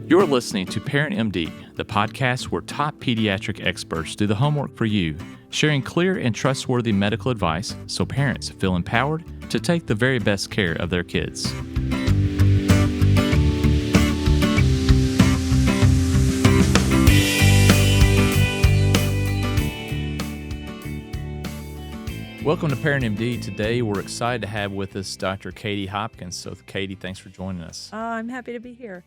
You're listening to Parent MD, the podcast where top pediatric experts do the homework for you, sharing clear and trustworthy medical advice so parents feel empowered to take the very best care of their kids. Welcome to Parent MD. Today we're excited to have with us Dr. Katy Hopkins. So Katy, thanks for joining us. I'm happy to be here.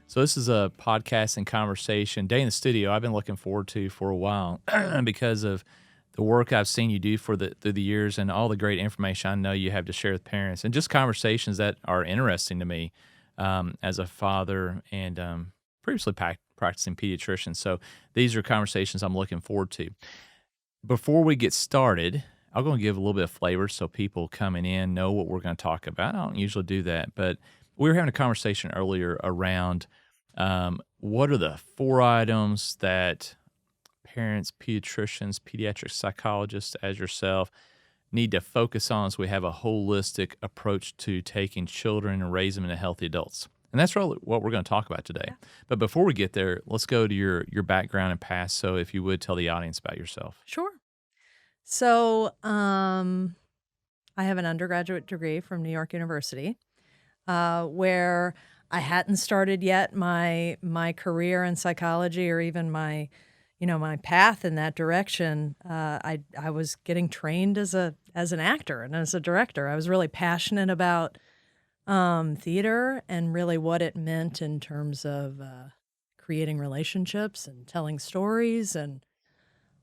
So this is a podcast and conversation, day in the studio, I've been looking forward to for a while because of the work I've seen you do through the years and all the great information I know you have to share with parents and just conversations that are interesting to me as a father and previously practicing pediatrician. So these are conversations I'm looking forward to. Before we get started, I'm going to give a little bit of flavor so people coming in know what we're going to talk about. I don't usually do that, but we were having a conversation earlier around what are the 4 items that parents, pediatricians, pediatric psychologists, as yourself, need to focus on as we have a holistic approach to taking children and raising them into healthy adults. And that's really what we're going to talk about today. Yeah. But before we get there, let's go to your background and past. So if you would tell the audience about yourself. Sure. So I have an undergraduate degree from New York University where I hadn't started yet my career in psychology or even my path in that direction. I was getting trained as an actor and as a director. I was really passionate about theater and really what it meant in terms of creating relationships and telling stories and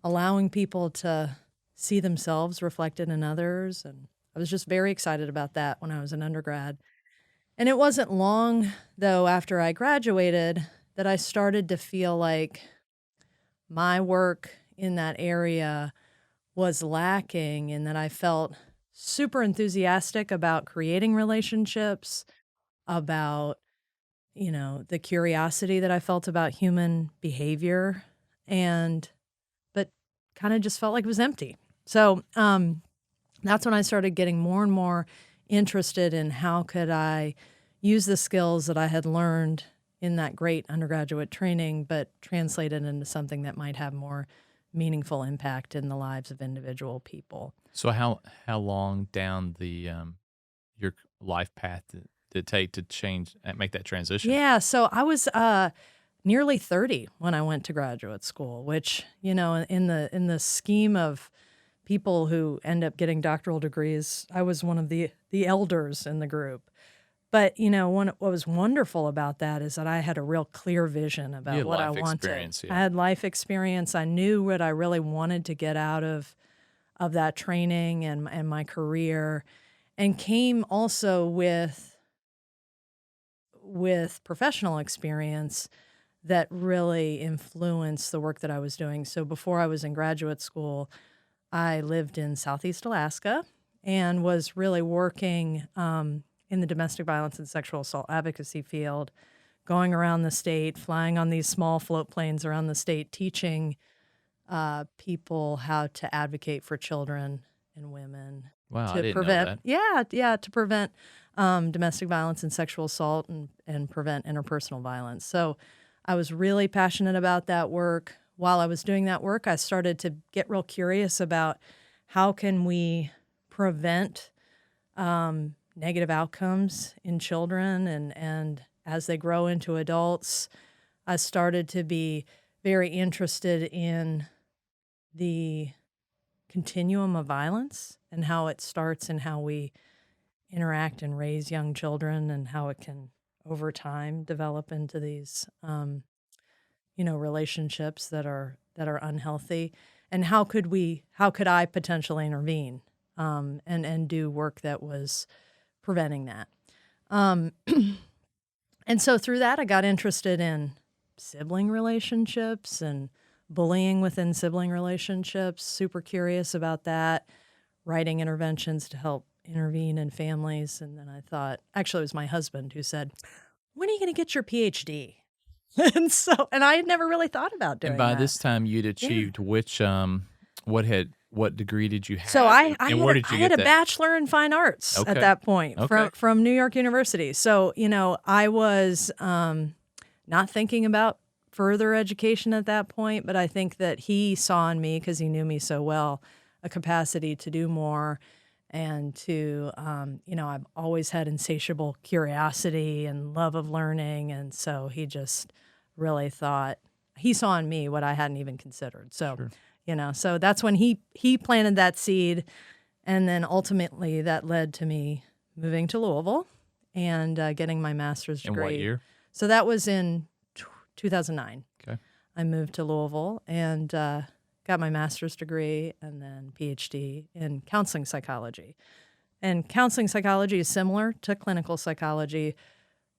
allowing people to see themselves reflected in others. And I was just very excited about that when I was an undergrad. And it wasn't long, though, after I graduated that I started to feel like my work in that area was lacking and that I felt super enthusiastic about creating relationships, about, the curiosity that I felt about human behavior, but kind of just felt like it was empty. So that's when I started getting more and more interested in how could I use the skills that I had learned in that great undergraduate training, but translate it into something that might have more meaningful impact in the lives of individual people. So how long down the your life path did it take to make that transition? Yeah, so I was nearly 30 when I went to graduate school, which, in the scheme of people who end up getting doctoral degrees, I was one of the elders in the group. But, what was wonderful about that is that I had a real clear vision about what I wanted. Yeah. I had life experience. I knew what I really wanted to get out of that training and my career, and came also with professional experience that really influenced the work that I was doing. So before I was in graduate school, I lived in Southeast Alaska and was really working in the domestic violence and sexual assault advocacy field, going around the state, flying on these small float planes around the state, teaching people how to advocate for children and women. Wow, to I didn't prevent, know that. to prevent domestic violence and sexual assault and prevent interpersonal violence. So I was really passionate about that work. While I was doing that work, I started to get real curious about how can we prevent negative outcomes in children, and as they grow into adults, I started to be very interested in the continuum of violence and how it starts and how we interact and raise young children and how it can over time develop into these relationships that are unhealthy, and how could I potentially intervene and do work that was preventing that. And so through that, I got interested in sibling relationships and bullying within sibling relationships, super curious about that, writing interventions to help intervene in families. And then I thought, actually, it was my husband who said, "When are you going to get your PhD?" And I had never really thought about doing that. And by this time, you'd achieved which what degree did you have? So I where did you had get a bachelor in fine arts at that point from New York University. So I was not thinking about further education at that point, but I think that he saw in me, because he knew me so well, a capacity to do more and to, I've always had insatiable curiosity and love of learning. And so he just really thought, he saw in me what I hadn't even considered. So, Sure. So that's when he planted that seed. And then ultimately that led to me moving to Louisville and getting my master's In degree. what year? So that was in 2009. Okay. I moved to Louisville and got my master's degree and then PhD in counseling psychology. And counseling psychology is similar to clinical psychology,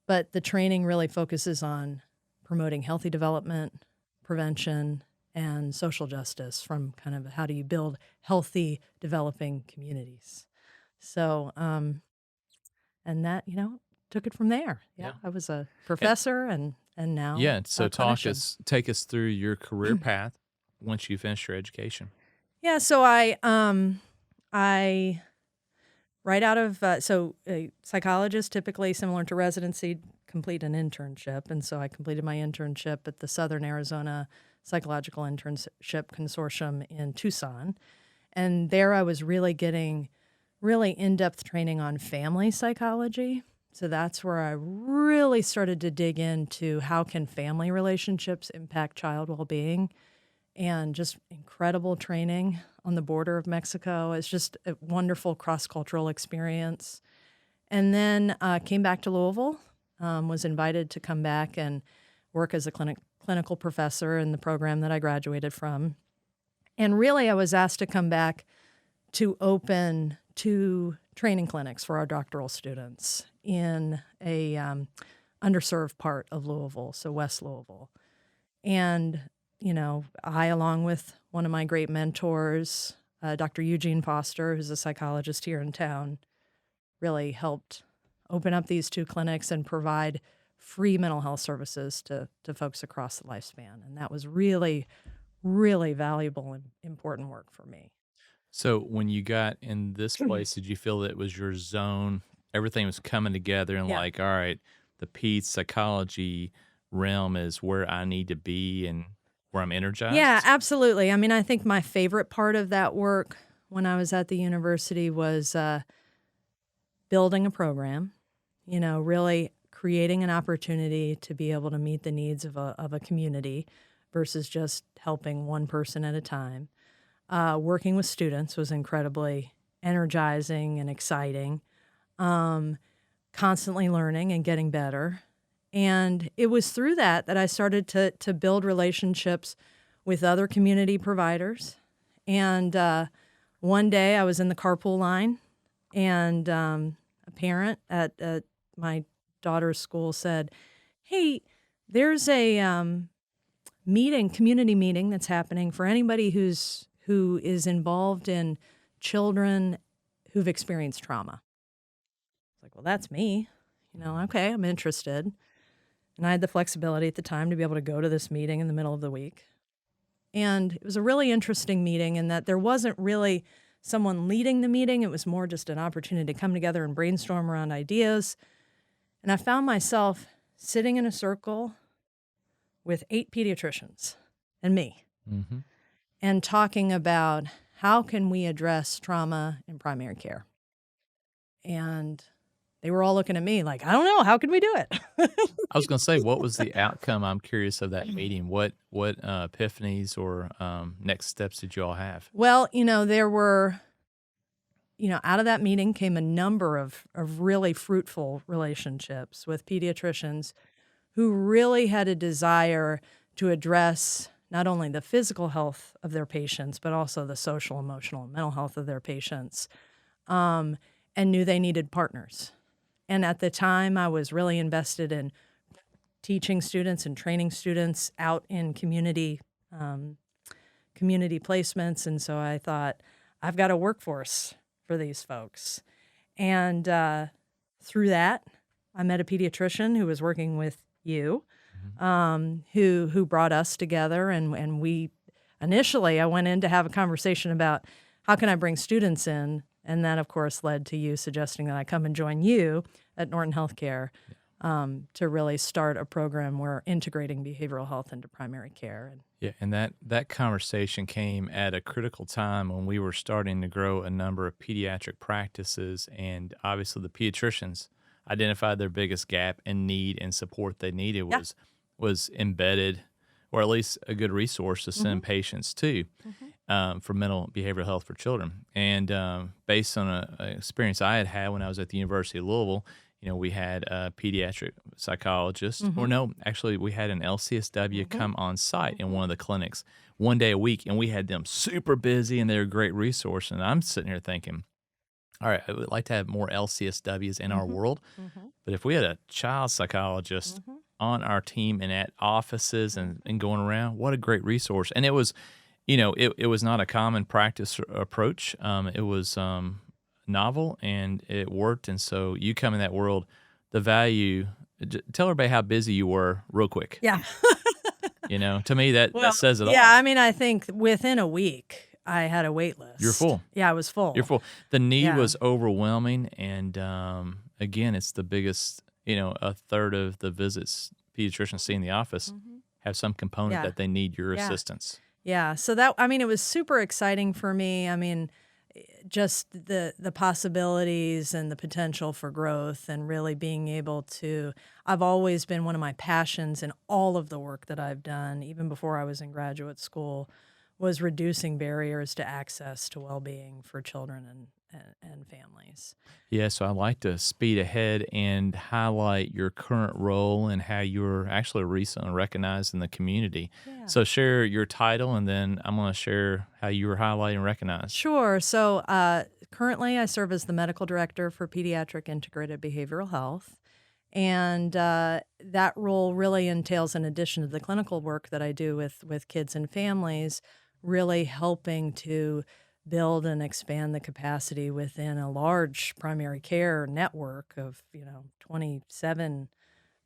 but the training really focuses on promoting healthy development, prevention, and social justice from kind of how do you build healthy, developing communities. So, and that, took it from there. Yeah, I was a professor and now Yeah. So a clinician. take us through your career path once you finished your education. Yeah, so I right out of a psychologist, typically similar to residency, complete an internship, and so I completed my internship at the Southern Arizona Psychological Internship Consortium in Tucson, and there I was really getting really in-depth training on family psychology. So that's where I really started to dig into how can family relationships impact child well-being, and just incredible training on the border of Mexico. It's just a wonderful cross-cultural experience. And then came back to Louisville, was invited to come back and work as a clinical professor in the program that I graduated from. And really, I was asked to come back to open 2 training clinics for our doctoral students in a underserved part of Louisville, so West Louisville. And I, along with one of my great mentors, Dr. Eugene Foster, who's a psychologist here in town, really helped open up these 2 clinics and provide free mental health services to folks across the lifespan. And that was really, really valuable and important work for me. So when you got in this place, did you feel that it was your zone? Everything was coming together and Yeah. like, all right, the peds psychology realm is where I need to be and where I'm energized? Yeah, absolutely. I mean, I think my favorite part of that work when I was at the university was building a program, really creating an opportunity to be able to meet the needs of a community versus just helping one person at a time. Working with students was incredibly energizing and exciting, constantly learning and getting better. And it was through that I started to build relationships with other community providers. And one day I was in the carpool line, and a parent at my daughter's school said, "Hey, there's a community meeting that's happening for anybody who is involved in children who've experienced trauma." I was like, "Well, that's me. Okay, I'm interested." And I had the flexibility at the time to be able to go to this meeting in the middle of the week. And it was a really interesting meeting in that there wasn't really someone leading the meeting. It was more just an opportunity to come together and brainstorm around ideas. And I found myself sitting in a circle with 8 pediatricians and me, Mm-hmm. and talking about how can we address trauma in primary care. And they were all looking at me like, "I don't know, how can we do it?" I was going to say, what was the outcome? I'm curious of that meeting. What epiphanies or next steps did you all have? Well, there were, out of that meeting came a number of really fruitful relationships with pediatricians who really had a desire to address not only the physical health of their patients, but also the social, emotional, and mental health of their patients, and knew they needed partners. And at the time, I was really invested in teaching students and training students out in community placements. And so I thought, I've got a workforce for these folks. And through that, I met a pediatrician who was working with you, who brought us together. And we initially, I went in to have a conversation about how can I bring students in. And that, of course, led to you suggesting that I come and join you at Norton Healthcare, to really start a program where integrating behavioral health into primary care. And Yeah, and that conversation came at a critical time when we were starting to grow a number of pediatric practices, and obviously the pediatricians identified their biggest gap and need and support they needed yeah, was embedded, or at least a good resource to send patients to for mental behavioral health for children. And based on an experience I had when I was at the University of Louisville, we had a pediatric psychologist, or no, actually, we had an LCSW come on site in one of the clinics one day a week, and we had them super busy, and they're a great resource. And I'm sitting here thinking, all right, I would like to have more LCSWs in our world, but if we had a child psychologist on our team and at offices and going around, what a great resource. And it was, it was not a common practice approach. It was novel, and it worked. And so you come in that world, the value, tell everybody how busy you were real quick. yeah. To me, that says it all. Yeah, I mean, I think within a week, I had a wait list. You're full. Yeah, I was full. You're full. The need Yeah. was overwhelming. And again, it's the biggest, a third of the visits pediatricians see in the office have some component Yeah. that they need your Yeah. assistance. Yeah, so it was super exciting for me. I mean, just the possibilities and the potential for growth, and really being able to, I've always been, one of my passions in all of the work that I've done, even before I was in graduate school, was reducing barriers to access to well-being for children and families. Yeah, so I'd like to speed ahead and highlight your current role and how you were actually recently recognized in the community. Yeah. So share your title, and then I'm going to share how you were highlighted and recognized. Sure. So currently I serve as the medical director for pediatric integrated behavioral health. And that role really entails, in addition to the clinical work that I do with kids and families, really helping to build and expand the capacity within a large primary care network of 27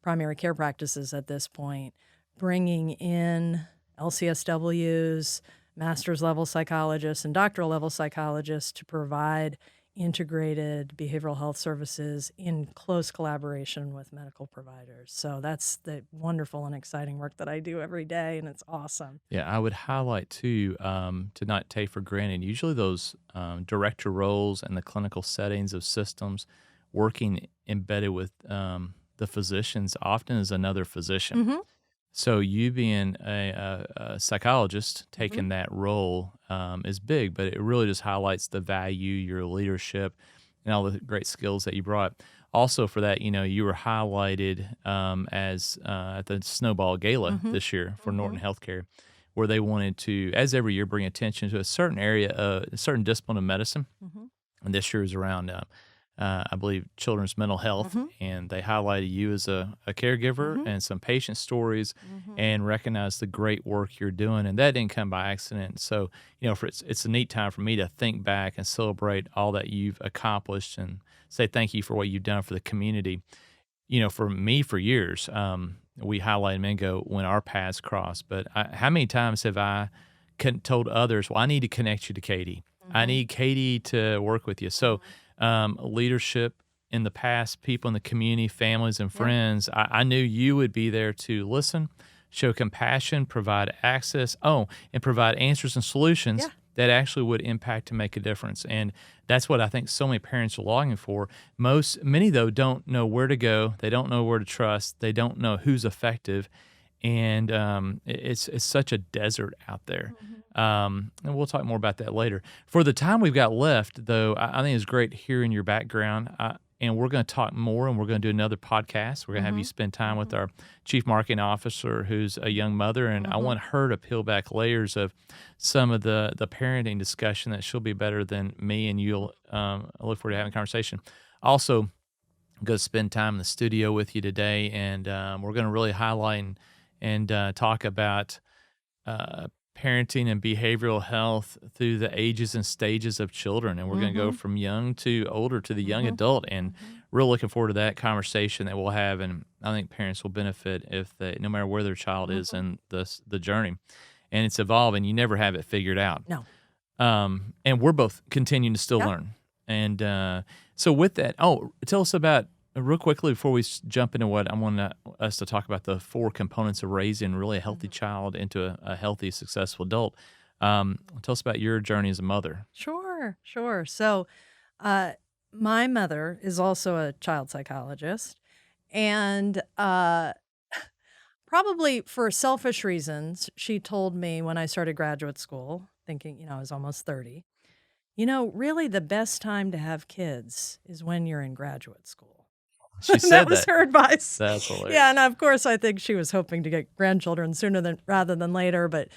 primary care practices at this point, bringing in LCSWs, master's level psychologists, and doctoral level psychologists to provide integrated behavioral health services in close collaboration with medical providers. So that's the wonderful and exciting work that I do every day, and it's awesome. Yeah, I would highlight too, to not take for granted, usually those director roles and the clinical settings of systems, working embedded with the physicians often is another physician. So you being a psychologist taking that role is big, but it really just highlights the value, your leadership, and all the great skills that you brought. Also, for that, you were highlighted as at the Snowball Gala this year for Norton Healthcare, where they wanted to, as every year, bring attention to a certain area, a certain discipline of medicine. And this year is around, I believe, children's mental health. And they highlighted you as a caregiver and some patient stories and recognized the great work you're doing. And that didn't come by accident. So, it's a neat time for me to think back and celebrate all that you've accomplished and say thank you for what you've done for the community. For me, for years, we highlight Mingo when our paths cross. But how many times have I told others, well, I need to connect you to Katy. I need Katy to work with you. So leadership in the past, people in the community, families and friends, I knew you would be there to listen, show compassion, provide access, and provide answers and solutions that actually would impact to make a difference. And that's what I think so many parents are longing for. Many though don't know where to go. They don't know where to trust. They don't know who's effective. And it's such a desert out there. And we'll talk more about that later. For the time we've got left, though, I think it's great hearing your background. And we're going to talk more, and we're going to do another podcast. We're going to have you spend time with our chief marketing officer, who's a young mother, and I want her to peel back layers of some of the parenting discussion that she'll be better than me, and you'll I look forward to having a conversation. Also, I'm going to spend time in the studio with you today, and we're going to really highlight and talk about parenting and behavioral health through the ages and stages of children. And we're going to go from young to older to the young adult. And real looking forward to that conversation that we'll have. And I think parents will benefit if they, no matter where their child is in the journey. And it's evolving. You never have it figured out. No. And we're both continuing to still learn. And so with that, tell us about Real quickly before we jump into what I want us to talk about the four components of raising really a healthy Mhm. child into a healthy, successful adult. Tell us about your journey as a mother. Sure, sure. So, uh, my mother is also a child psychologist, and probably for selfish reasons, she told me when I started graduate school, thinking, I was almost 30, really the best time to have kids is when you're in graduate school. She That said was that. her advice. That's Yeah, hilarious. and of course, I think she was hoping to get grandchildren sooner than rather than later, but,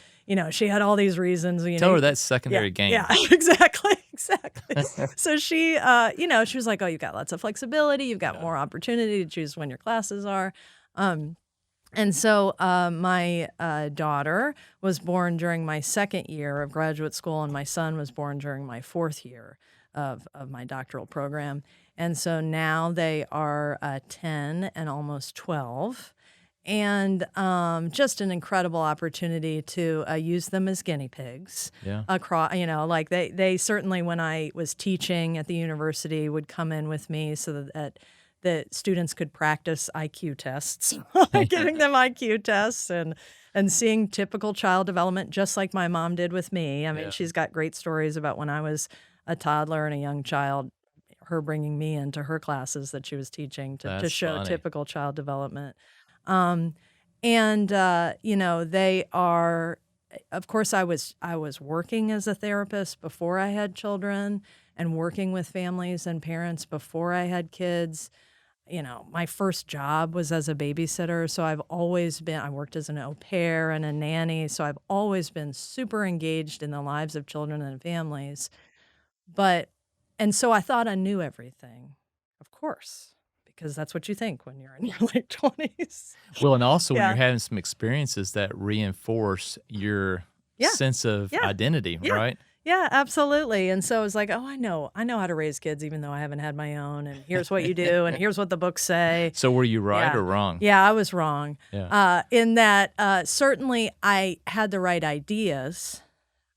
she had all these reasons, Tell her y that's yeah, secondary yeah, gain. exactly, exactly. So she, she was like, "Oh, you've got lots of flexibility, you've got Yeah. more opportunity to choose when your classes are." Um, and so, my, daughter was born during my 2nd year of graduate school, and my son was born during my 4th year of my doctoral program. And so now they are, 10 and almost 12, and, just an incredible opportunity to, use them as guinea pigs Yeah. like, they certainly, when I was teaching at the university, would come in with me so that the students could practice IQ tests, giving them IQ tests and seeing typical child development just like my mom did with me. I mean, Yeah. she's got great stories about when I was a toddler and a young child, her bringing me into her classes that she was teaching to That's show funny. typical child development. Um, and they are of course I was working as a therapist before I had children and working with families and parents before I had kids. My first job was as a babysitter, so I worked as an au pair and a nanny, so I've always been super engaged in the lives of children and families. But and so I thought I knew everything, of course, because that's what you think when you're in your late 20s. Well, and also when you're Yeah. having some experiences that reinforce your Yeah. sense of Yeah. identity, Yeah. right? Yeah, absolutely, and so it's like, "Oh, I know how to raise kids even though I haven't had my own, and here's what you do, and here's what the books say." So were you right Yeah. or wrong? Yeah, I was wrong, Yeah. in that, certainly I had the right ideas,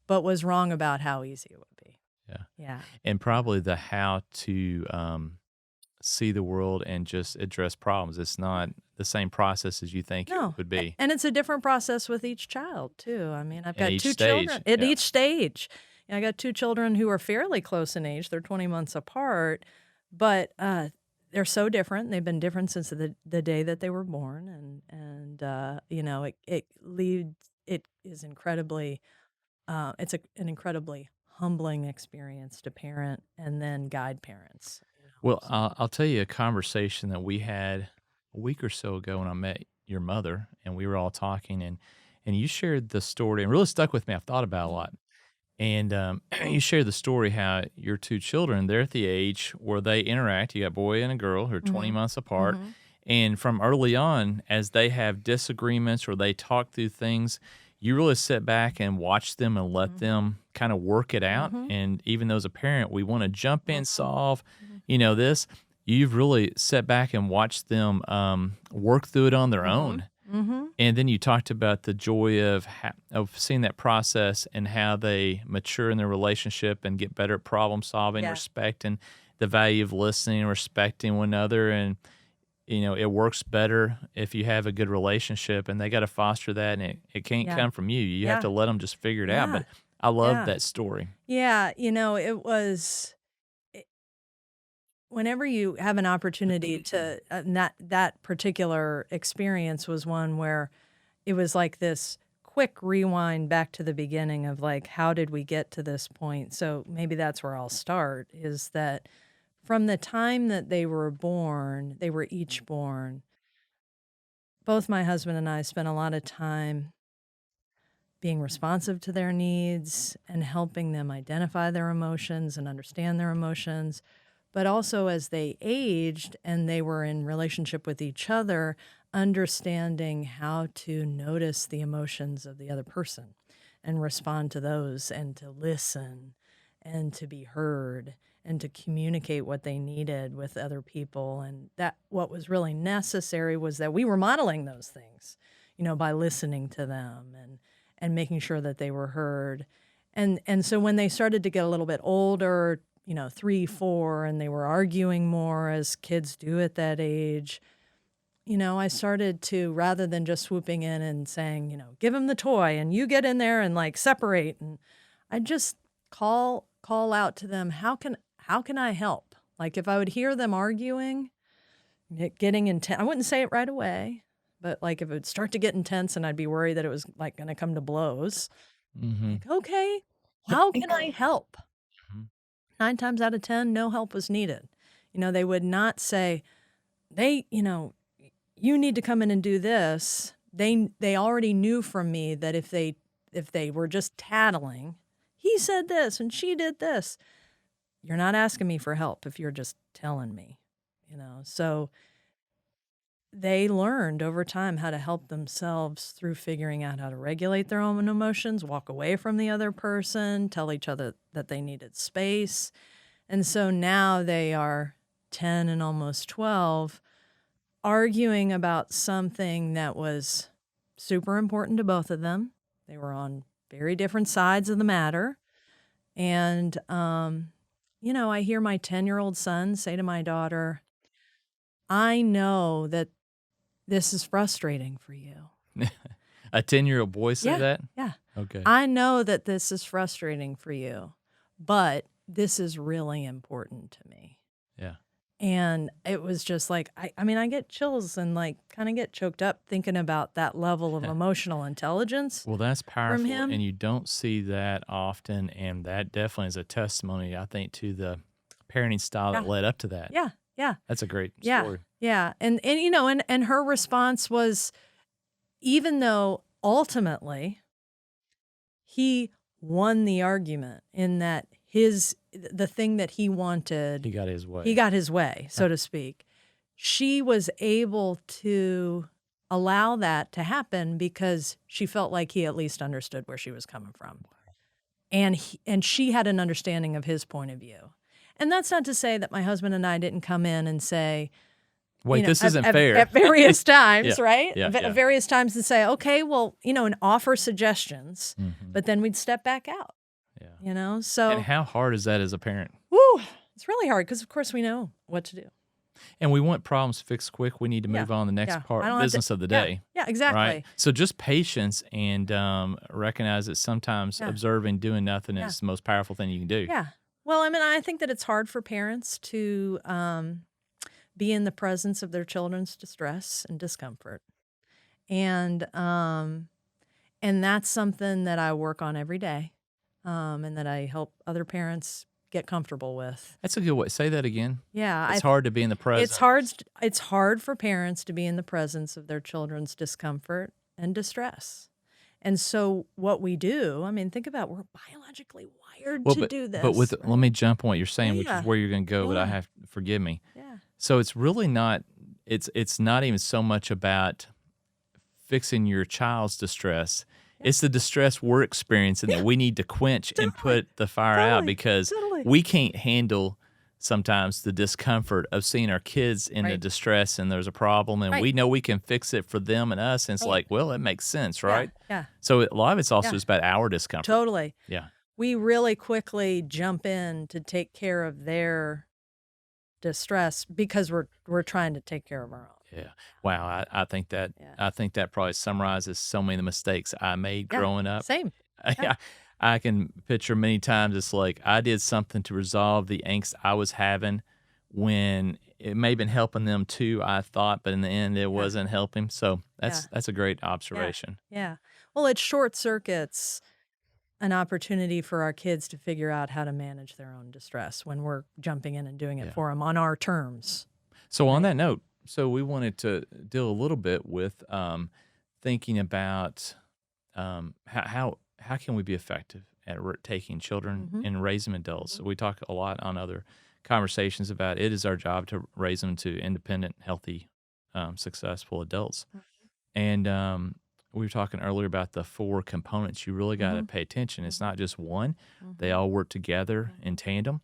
but was wrong about how easy it would be. Yeah. Yeah. And probably the how to see the world and just address problems. It's not the same process as you think it No, would be and it's a different process with each child too. I mean, I've in got each 2 stage. children at Yeah. each stage. I got 2 children who are fairly close in age, they're 20 months apart, but, they're so different, they've been different since the day that they were born, it is incredibly, it's an incredibly humbling experience to parent and then guide parents. Well, So I'll tell you a conversation that we had a week or so ago when I met your mother, and we were all talking, and you shared the story, and really stuck with me. I've thought about it a Mhm, lot. And you shared the story how your two children, they're at the age where they interact. You got a boy and a girl who are 20 mhm, months apart. mhm, And from early on, as they have disagreements or they talk through things, you really sit back and watch them and let mhm, them kind of work it out. mhm, And even though as a parent, we want to jump in, mhm, solve, mhm, this, you've really sat back and watched them work through it on their mhm, own. mhm. And then you talked about the joy of of seeing that process and how they mature in their relationship and get better at problem solving, Yeah, respect, and the value of listening, respecting one another, and it works better if you have a good relationship. And they got to foster that, and it can't yeah, come from you. You have yeah, to let them just figure it out. yeah, But I love yeah, that story. yeah. It was it, whenever you have an opportunity to, and that particular experience was one where it was like this quick rewind back to the beginning of like, how did we get to this point? So maybe that's where I'll start is that from the time that they were born, they were each born. Both my husband and I spent a lot of time being responsive to their needs and helping them identify their emotions and understand their emotions. But also, as they aged and they were in relationship with each other, understanding how to notice the emotions of the other person and respond to those and to listen and to be heard and to communicate what they needed with other people. And that what was really necessary was that we were modeling those things, by listening to them and making sure that they were heard. And so when they started to get a little bit older, 3, 4, and they were arguing more as kids do at that age, I started to, rather than just swooping in and saying, give him the toy and you get in there and like separate, and I just call out to them, how can I help? Like if I would hear them arguing, getting intense, I wouldn't say it right away, but like if it would start to get intense and I'd be worried that it was like going to come to blows, Mm-hmm. like, okay, how can I help? Mhm. 9 times out of 10, no help was needed. They would not say, you need to come in and do this. They already knew from me that if they were just tattling, he said this and she did this. You're not asking me for help if you're just telling me, So they learned over time how to help themselves through figuring out how to regulate their own emotions, walk away from the other person, tell each other that they needed space. And so now they are 10 and almost 12, arguing about something that was super important to both of them. They were on very different sides of the matter. And, I hear my 10-year-old son say to my daughter, I know that this is frustrating for you. A 10-year-old boy say that? Yeah. Okay. I know that this is frustrating for you, but this is really important to me. Yeah. And it was just like, I get chills and like kind of get choked up thinking about that level of emotional intelligence. Well, that's powerful, him. and you don't see that often, and that definitely is a testimony, I think, to the parenting style that led up to that. Yeah. Yeah. That's a great Yeah. story. Yeah. And her response was, even though ultimately he won the argument in that the thing that he wanted, He got his way. he got his way, so to speak. She was able to allow that to happen because she felt like he at least understood where she was coming from. And she had an understanding of his point of view. And that's not to say that my husband and I didn't come in and say, Wait, this isn't fair. At various times, Yeah, right? yeah, yeah. Various times to say, okay, well, and offer suggestions, Mhm. but then we'd step back out, Yeah. So, And how hard is that as a parent? woo, it's really hard because, of course, we know what to do. And we want problems fixed quick. We need to move on to the next part, I don't have business of the yeah, day. Yeah, exactly. Right? So just patience and recognize that sometimes observing, doing nothing is the most powerful thing you can do. Yeah. Well, I think that it's hard for parents to be in the presence of their children's distress and discomfort. And that's something that I work on every day, and that I help other parents get comfortable with. That's a good way. Say that again. Yeah. It's hard to be in the presence. It's hard for parents to be in the presence of their children's discomfort and distress. And so what we do, think about, we're biologically wired to do this. But right? let me jump on what you're saying, which Yeah. is where you're going to go, but I Yeah. have forgive me. Yeah. So it's really not it's not even so much about fixing your child's distress. It's the distress we're experiencing that we need to quench and put the fire out, because we can't handle sometimes the discomfort of seeing our kids in the distress and there's a problem, and we know we can fix it for them and us, and it's like, well, it makes sense, right? Yeah. So a lot of it's also just about our discomfort. Totally. Yeah. We really quickly jump in to take care of their distress because we're trying to take care of our own. Yeah. Wow. I think that probably summarizes so many of the mistakes I made growing up. Same. Yeah. I can picture many times it's like I did something to resolve the angst I was having when it may have been helping them too, I thought, but in the end it wasn't helping. So that's a great observation. Yeah. Well, it short circuits an opportunity for our kids to figure out how to manage their own distress when we're jumping in and doing it for them on our terms. So on that note, we wanted to deal a little bit with thinking about how can we be effective at taking children and raising adults. So we talk a lot on other conversations about it is our job to raise them to independent, healthy, successful adults. And we were talking earlier about the 4 components. You really got to pay attention. It's not just one. They all work together in tandem.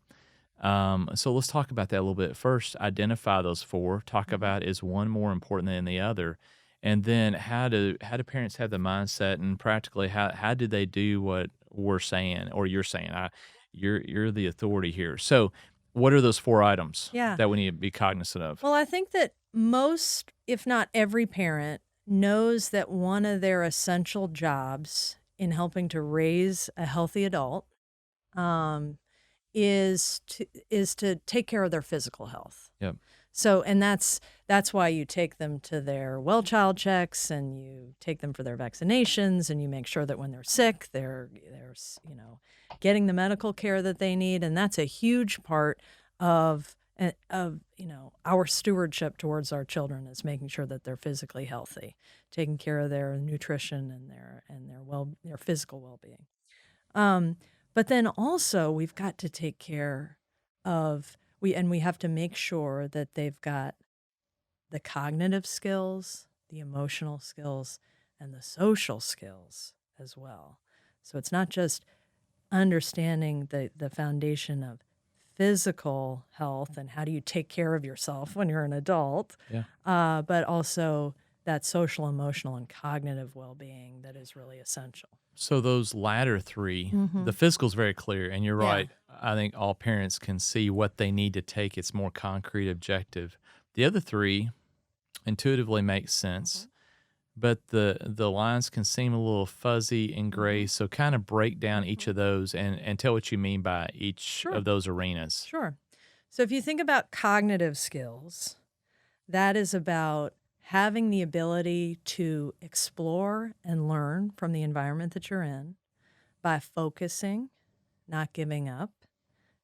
So let's talk about that a little bit. First, identify those 4. Talk about, is one more important than the other? And then how do parents have the mindset, and practically how do they do what we're saying or you're saying? you're the authority here. So, what are those 4 items Yeah. that we need to be cognizant of? Well, I think that most, if not every parent, knows that one of their essential jobs in helping to raise a healthy adult um, is to take care of their physical health. Yep. So, and that's why you take them to their well child checks, and you take them for their vaccinations, and you make sure that when they're sick, they're getting the medical care that they need, and that's a huge part of our stewardship towards our children, is making sure that they're physically healthy, taking care of their nutrition and their physical well-being. But then also we've got to take care of we have to make sure that they've got the cognitive skills, the emotional skills, and the social skills as well. So it's not just understanding the foundation of physical health and how do you take care of yourself when you're an adult, Yeah. but also that social, emotional, and cognitive well-being that is really essential. So those latter 3, Mhm. the physical is very clear, and you're Yeah. right. I think all parents can see what they need to take. It's more concrete, objective. The other 3 intuitively make sense, but the lines can seem a little fuzzy and gray. So kind of break down each of those and tell what you mean by each Sure. of those arenas. Sure. So if you think about cognitive skills, that is about having the ability to explore and learn from the environment that you're in by focusing, not giving up,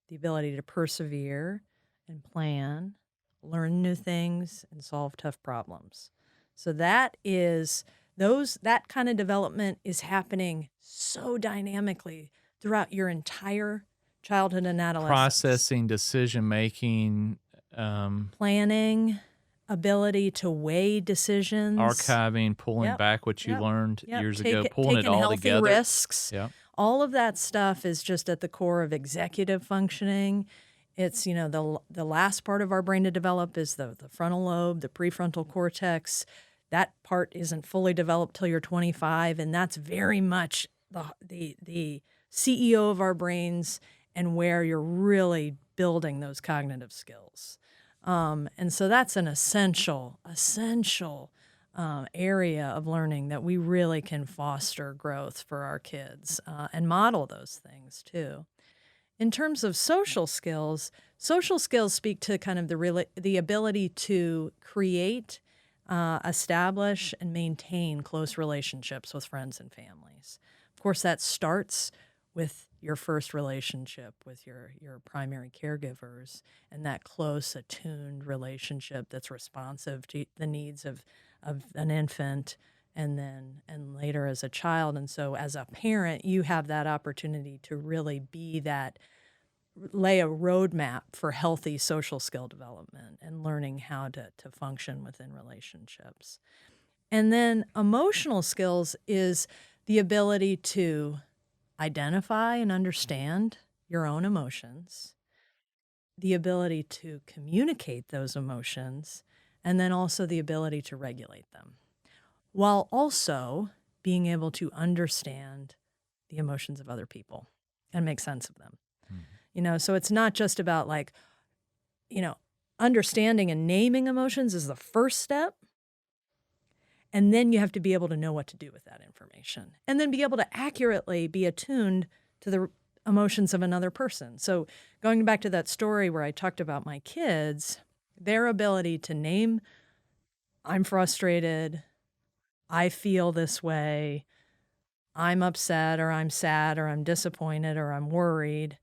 the ability to persevere and plan, learn new things, and solve tough problems. So that kind of development is happening so dynamically throughout your entire childhood and adolescence. Processing, decision making, Planning, ability to weigh decisions, archiving, pulling Yep, back what you yep, learned yep. years ago, pulling it taking all healthy together. risks. Yeah. All of that stuff is just at the core of executive functioning. It's, the last part of our brain to develop is the frontal lobe, the prefrontal cortex. That part isn't fully developed till you're 25, and that's very much the CEO of our brains and where you're really building those cognitive skills. And so that's an essential area of learning that we really can foster growth for our kids and model those things too. In terms of social skills speak to kind of the ability to create, establish, and maintain close relationships with friends and families. Of course, that starts with your first relationship with your primary caregivers, and that close, attuned relationship that's responsive to the needs of an infant and later as a child. And so as a parent, you have that opportunity to really lay a roadmap for healthy social skill development and learning how to function within relationships. And then emotional skills is the ability to identify and understand your own emotions, the ability to communicate those emotions, and then also the ability to regulate them, while also being able to understand the emotions of other people and make sense of them. So it's not just about understanding and naming emotions is the first step. And then you have to be able to know what to do with that information, and then be able to accurately be attuned to the emotions of another person. So going back to that story where I talked about my kids, their ability to name, I'm frustrated, I feel this way, I'm upset, or I'm sad, or I'm disappointed, or I'm worried.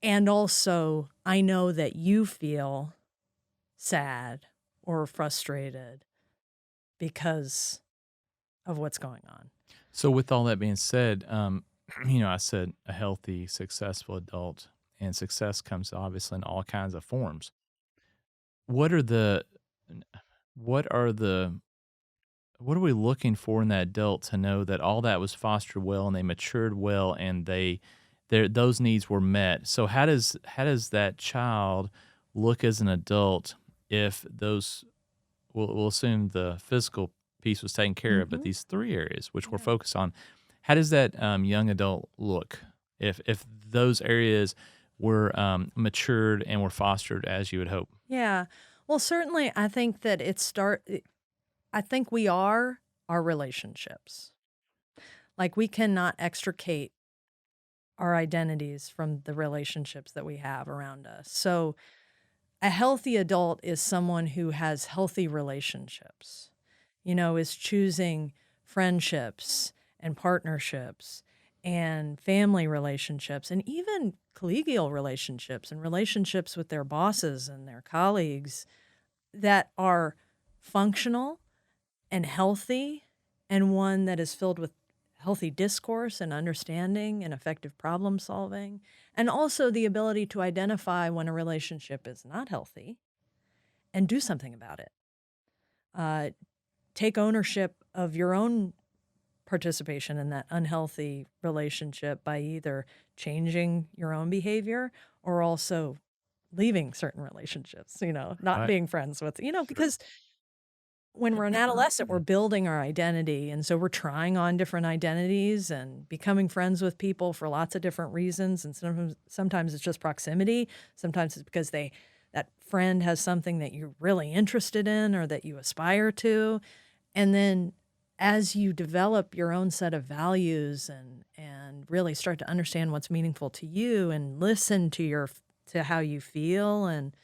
And also, I know that you feel sad or frustrated because of what's going on. So, with all that being said, I said a healthy, successful adult, and success comes obviously in all kinds of forms. What are the, what are the, what are we looking for in that adult to know that all that was fostered well and they matured well and those needs were met? So, how does that child look as an adult if those, we'll assume the physical piece was taken care of, but these 3 areas which we're focused on, how does that young adult look if those areas were matured and were fostered as you would hope. Yeah. Well, certainly, I think that I think we are our relationships. Like, we cannot extricate our identities from the relationships that we have around us. So, a healthy adult is someone who has healthy relationships, is choosing friendships and partnerships and family relationships and even collegial relationships and relationships with their bosses and their colleagues that are functional and healthy, and one that is filled with healthy discourse and understanding and effective problem solving, and also the ability to identify when a relationship is not healthy and do something about it. Uh, Take ownership of your own participation in that unhealthy relationship by either changing your own behavior or also leaving certain relationships, not Right. being friends with, because when we're an adolescent, we're building our identity. And so we're trying on different identities and becoming friends with people for lots of different reasons. And sometimes it's just proximity. Sometimes it's because that friend has something that you're really interested in or that you aspire to. And then as you develop your own set of values and really start to understand what's meaningful to you and listen to how you feel and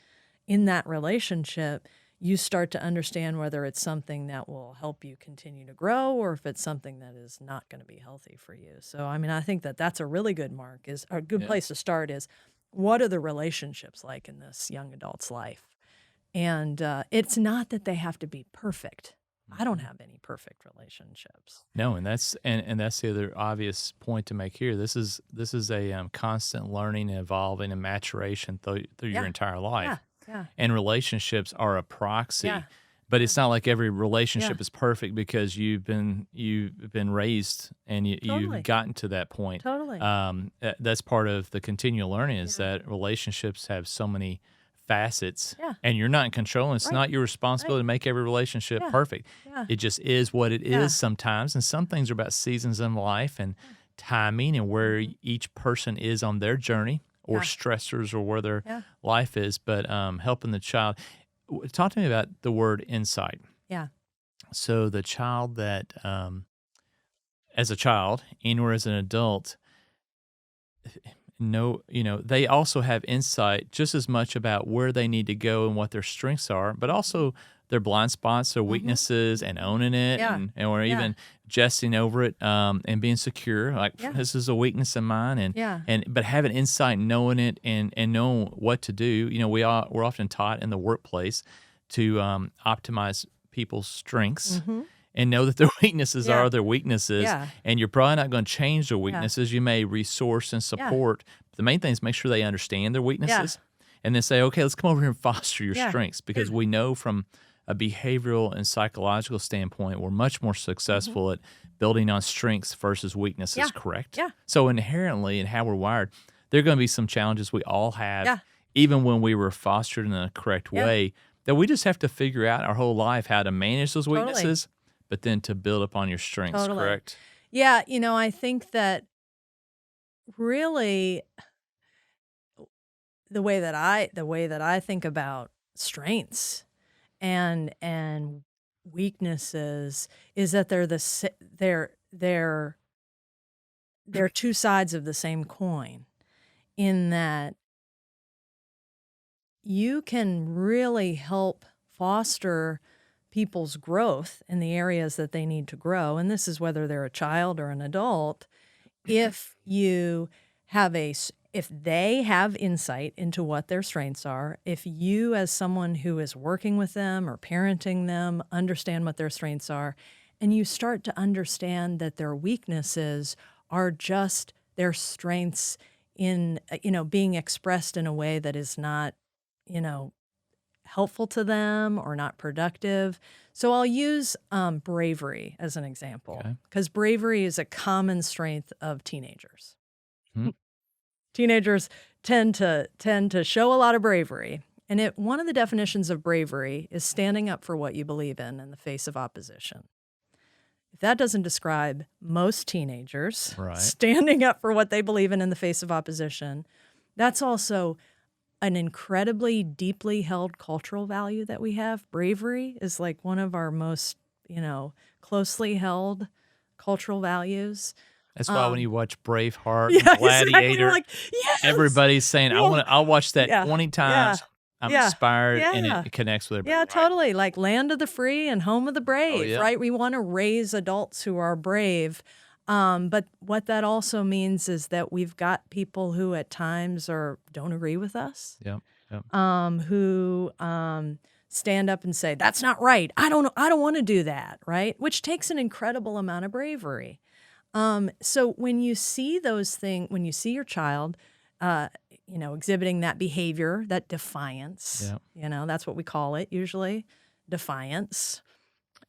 in that relationship, you start to understand whether it's something that will help you continue to grow or if it's something that is not going to be healthy for you. So, I mean, I think that that's a really good is a good Yeah. place to start is what are the relationships like in this young adult's life? And it's not that they have to be perfect. I don't have any perfect relationships. No, and that's the other obvious point to make here. This is a constant learning and evolving and maturation through your Yeah. entire life. Yeah. Yeah. And relationships are a proxy. Yeah. But it's not like every Yeah. relationship is perfect because you've been raised and you've Totally. gotten to that point. Totally. That's part of the continual learning is Yeah. that relationships have so many facets, Yeah. and you're not in control. And it's Right. not your responsibility Right. to make every relationship Yeah. perfect. Yeah. It just is what it Yeah. is sometimes, and some things are about seasons in life and timing and where Mhm. each person is on their journey or Yeah. stressors or where their Yeah. life is. But helping the child. Talk to me about the word insight. Yeah. So the child that, as a child and or as an adult, they also have insight just as much about where they need to go and what their strengths are, but also their blind spots, their weaknesses, and owning it, Yeah. and or Yeah. even jesting over it, and being secure. Like Yeah. this is a weakness of mine, Yeah. but having insight, knowing it, and knowing what to do. We're often taught in the workplace to optimize people's strengths Mhm. and know that their weaknesses Yeah. are their weaknesses, Yeah. and you're probably not going to change their Yeah. weaknesses. You may resource and Yeah. support. But the main thing is make sure they understand their Yeah. weaknesses and then say, okay, let's come over here and foster your Yeah. strengths because we know from a behavioral and psychological standpoint, we're much more successful at building on strengths versus weaknesses, Yeah. correct? Yeah. So inherently in how we're wired, there are going to be some challenges we all have, Yeah. even when we were fostered in a correct Yeah. way, that we just have to figure out our whole life how to manage those Totally. weaknesses but then to build upon your strengths, Totally. correct? Yeah, I think that really the way that I think about strengths and weaknesses is that they're two sides of the same coin in that you can really help foster people's growth in the areas that they need to grow, and this is whether they're a child or an adult, if you if they have insight into what their strengths are, if you as someone who is working with them or parenting them understand what their strengths are, and you start to understand that their weaknesses are just their strengths in being expressed in a way that is not you know helpful to them or not productive. So I'll use bravery as an example Okay. because bravery is a common strength of teenagers. Mhm. Teenagers tend to show a lot of bravery, and one of the definitions of bravery is standing up for what you believe in the face of opposition. if that doesn't describe most teenagers Right. standing up for what they believe in the face of opposition, that's also an incredibly deeply held cultural value that we have. Bravery is like one of our most, closely held cultural values. That's why when you watch Braveheart, Yeah, exactly. Gladiator, You're like, yes. everybody's saying, I'll watch that Yeah, 20 times. I'm yeah, inspired, and yeah. it connects with everybody. Yeah, right? totally. Like land of the free and home of the brave, yeah. right? We want to raise adults who are brave. But what that also means is that we've got people who at times don't agree with us. Yep. Who stand up and say, that's not right. I don't want to do that, right? Which takes an incredible amount of bravery. So when you see those things, when you see your child, exhibiting that behavior, that defiance, that's what we call it usually, defiance.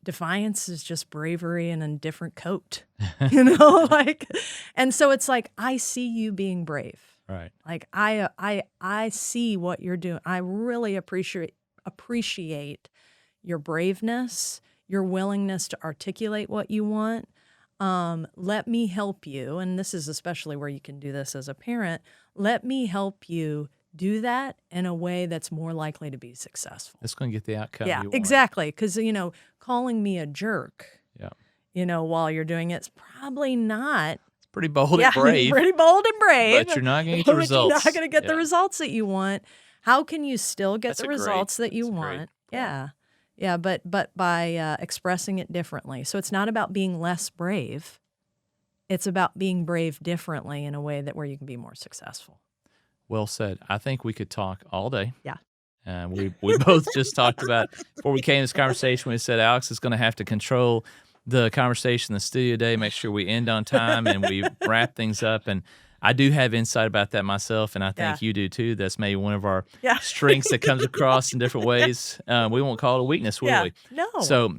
Defiance is just bravery in a different coat, and so it's like, I see you being brave. Right. Like I see what you're doing. I really appreciate your braveness, your willingness to articulate what you want. Let me help you, and this is especially where you can do this as a parent. Let me help you do that in a way that's more likely to be successful. It's going to get the outcome Yeah, you want. exactly. Because, calling me a jerk, while you're doing it's probably not. It's pretty bold and brave. Pretty bold and brave. But you're not going to get the results. You're not going to get the results that you want. How can you still get the results that you want? Yeah. Yeah, but by expressing it differently. So it's not about being less brave. It's about being brave differently in a way where you can be more successful. Well said. I think we could talk all day. Yeah. We both just talked about, before we came to this conversation, we said Alex is going to have to control the conversation in the studio today, make sure we end on time and we wrap things up. And I do have insight about that myself, and I think you do too. That's maybe one of our strengths that comes across in different ways. We won't call it a weakness, will we? No. So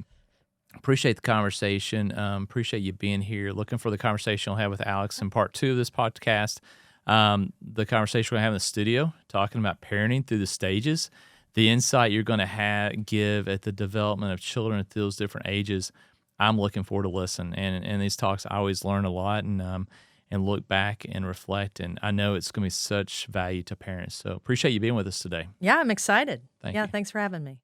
appreciate the conversation. Appreciate you being here. Looking for the conversation we'll have with Alex in part 2 of this podcast. The conversation we're going to have in the studio, talking about parenting through the stages, the insight you're going to give at the development of children at those different ages. I'm looking forward to listen. And in these talks, I always learn a lot and look back and reflect. And I know it's going to be such value to parents. So appreciate you being with us today. Yeah, I'm excited. Thank you. Thanks for having me.